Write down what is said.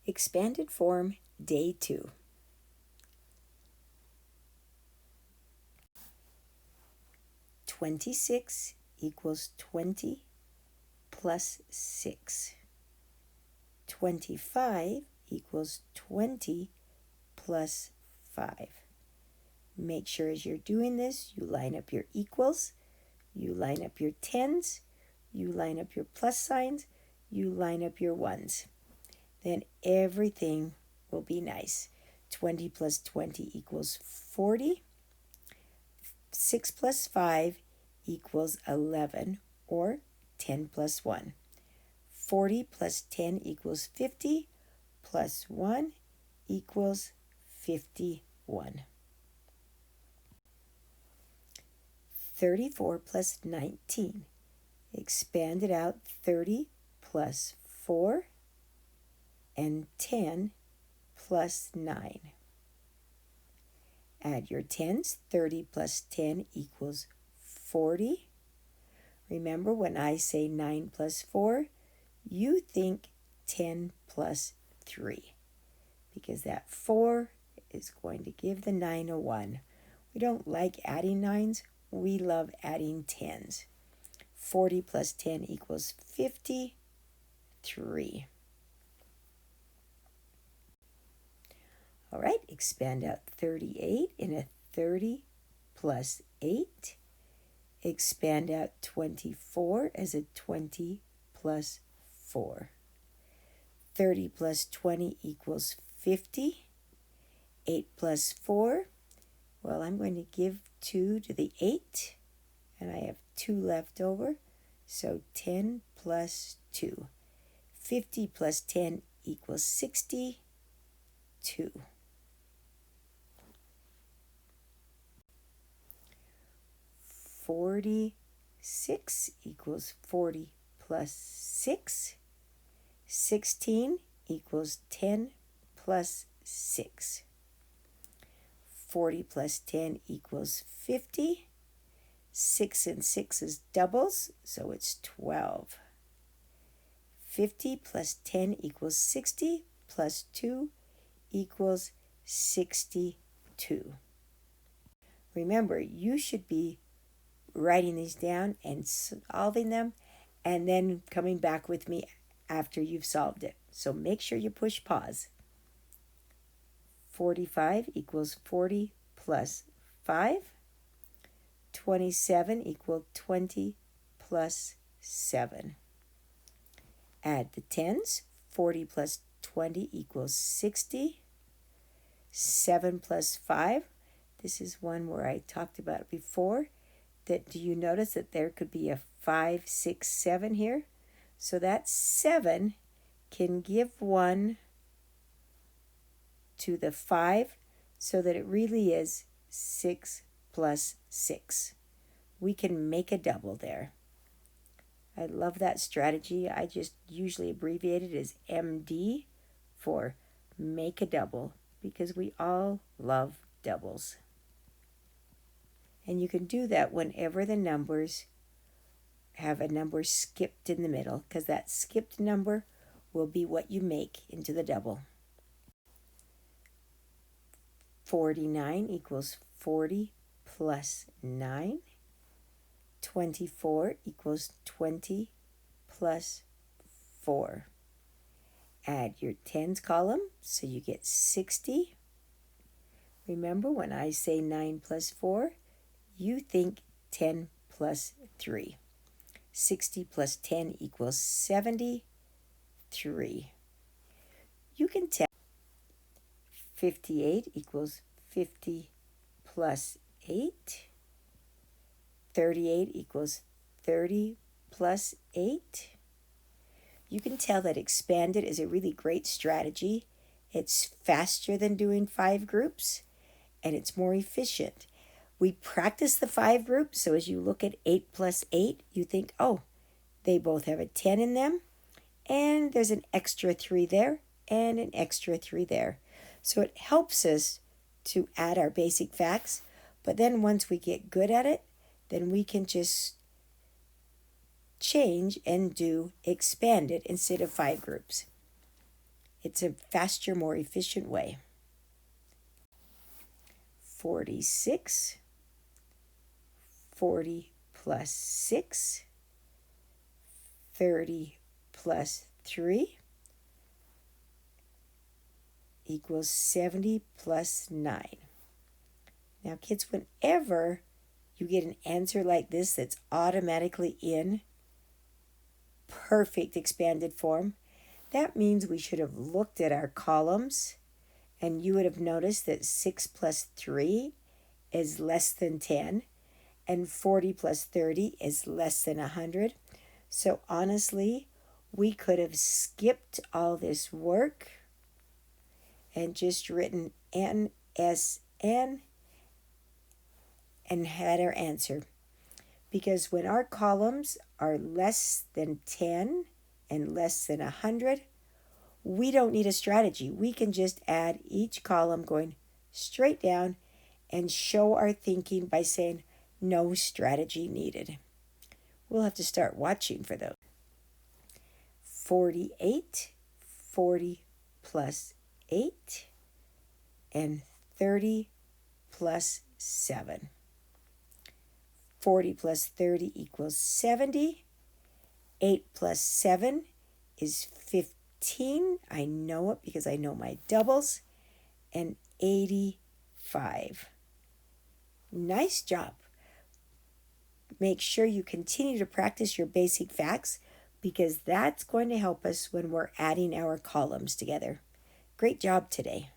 Expanded form, day 2. "26 equals 20 plus 6. 25 equals 20 plus 5. Make sure as you're doing this, you line up your equals, you line up your tens, you line up your plus signs, you line up your ones. Then everything will be nice. 20 plus 20 equals 40. 6 plus 5 equals 11, or 10 plus 1. 40 plus 10 equals 50, plus 1 equals 51. 34 plus 19. Expand it out. 30 plus 4 and 10 plus 9. Add your tens. 30 plus 10 equals 40. Remember, when I say 9 plus 4, you think 10 plus 3, because that 4 is going to give the 9 a 1. We don't like adding 9s. We love adding 10s. 40 plus 10 equals 53. All right, expand out 38 in a 30 plus 8. Expand out 24 as a 20 plus 4. 30 plus 20 equals 50. 8 plus 4, well, I'm going to give 2 to the 8, and I have 2 left over, so 10 plus 2. 50 plus 10 equals 62. 46 equals 40 plus 6. 16 equals 10 plus 6. 40 plus 10 equals 50. 6 and 6 is doubles, so it's 12. 50 plus 10 equals 60, plus 2 equals 62. Remember, you should be writing these down and solving them, and then coming back with me after you've solved it. So make sure you push pause. 45 equals 40 plus 5. 27 equals 20 plus 7. Add the tens. 40 plus 20 equals 60. 7 plus 5. This is one where I talked about before. Do you notice that there could be a 5, 6, 7 here? So that 7 can give 1 to the 5, so that it really is 6 plus 6. We can make a double there. I love that strategy. I just usually abbreviate it as MD for make a double, because we all love doubles. And you can do that whenever the numbers have a number skipped in the middle, because that skipped number will be what you make into the double. 49 equals 40 plus 9. 24 equals 20 plus 4. Add your tens column, so you get 60. Remember, when I say 9 plus 4, you think 10 plus 3. 60 plus 10 equals 73. You can tell 58 equals 50 plus 8. 38 equals 30 plus 8. You can tell that expanded is a really great strategy. It's faster than doing 5 groups, and it's more efficient. We practice the 5 groups, so as you look at 8 plus 8, you think, oh, they both have a 10 in them, and there's an extra 3 there, and an extra 3 there. So it helps us to add our basic facts, but then once we get good at it, then we can just change and do expanded instead of 5 groups. It's a faster, more efficient way. 46, 40 plus 6, 30 plus 3 equals 70 plus 9. Now, kids, whenever you get an answer like this that's automatically in perfect expanded form, that means we should have looked at our columns, and you would have noticed that 6 plus 3 is less than 10, and 40 plus 30 is less than 100. So honestly, we could have skipped all this work and just written NSN and had our answer. Because when our columns are less than 10 and less than 100, we don't need a strategy. We can just add each column going straight down and show our thinking by saying no strategy needed. We'll have to start watching for those. 48, 40 plus 8, and 30 plus 7. 40 plus 30 equals 70. 8 plus 7 is 15. I know it because I know my doubles. And 85. Nice job. Make sure you continue to practice your basic facts because that's going to help us when we're adding our columns together. Great job today.